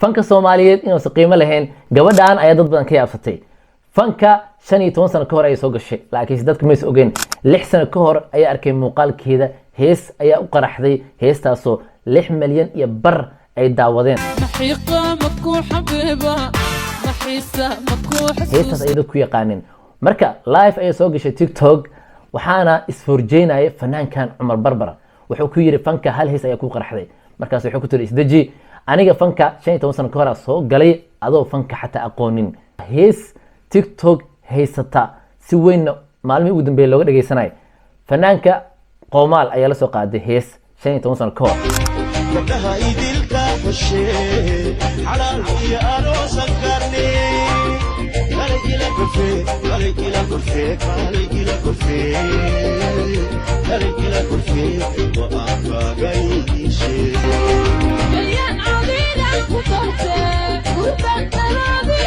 fanka Soomaaliyeed inuu si qiimo lahayn gabadhan ayaa dad badan ka yaabsatay. fanka 15 sano ka hor ay soo gashay laakiin dadku ma is ogeen 6 sano ka hor ay arkay muuqaalkeeda hees ayaa u qaraxday heestaasoo 6 milyan iyo bar ay daawadeen. heestaas ay dadku yaqaaneen marka live ay soo gashay TikTok waxaana isforjeynay fanaankan Cumar Barbara wuxuu ku yiri fanka hal hees ayaa ku qaraxday markaas wuxuu ku tiri isdaji aniga fanka 15 sano ka hor soo galay adoo fanka xataa aqoonin hees TikTok heysata si weyn maalmihii ugu dambeeyay looga dhageysanay fanaanka Qoomaal ayaa la soo qaaday hees 15 sano ka hor gabdhaha idilka xushay xalaal iyo aroos qarni ila kufee wa afagayshi milyan caadina ku tartay qurban talabi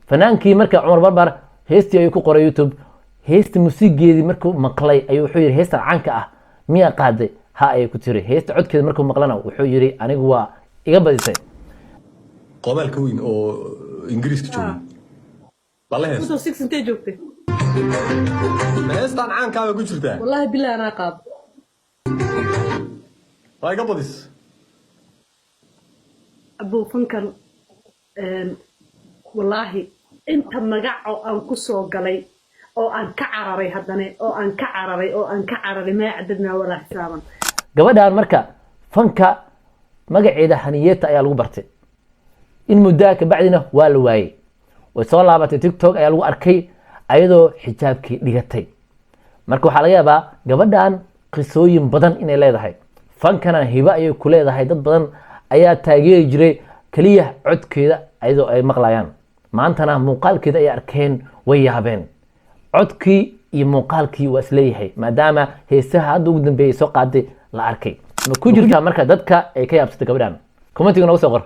fanaankii marka Cumar Barbar heestii ay ku qoray YouTube heesta muusigeedii markuu maqlay ayuu wuxuu yiri heesta caanka ah miya qaaday ha ay ku tiri heesta codkeeda markuu maqlana wuxuu yiri anigu waa iga badisay Qoomaalka weyn oo Ingiriiska joogay wallahi heesta 6 intee joogtay heestan caanka ah ku jirtaa wallahi billahi ana qaab way ga badis abu fankan wallahi inta magaco aan ku soo galay oo aan ka cararay hadane oo aan ka cararay ma cadadna wala xisaaban gabadhan marka fanka magaceeda Haniyata ayaa lagu bartay in muddo ka bacdina waa la waayay way soo laabatay TikTok ayaa lagu arkay ayadoo xijaabkii dhigatay marka waxa laga yaabaa gabadhan qisooyin badan inay leedahay fankana hiba ay ku leedahay dad badan ayaa taageeri jiray kaliya codkeeda ayadoo ay maqlayaan maantana muuqaalkeeda ay arkeen way yaabeen codkii iyo muuqaalkii waa isleeyahay maadaama heesaha hadda ugu dambeeyay soo qaaday la arkay ma ku jirtaa marka dadka ay ka yaabsatay gabadhan commentiga noogu soo qor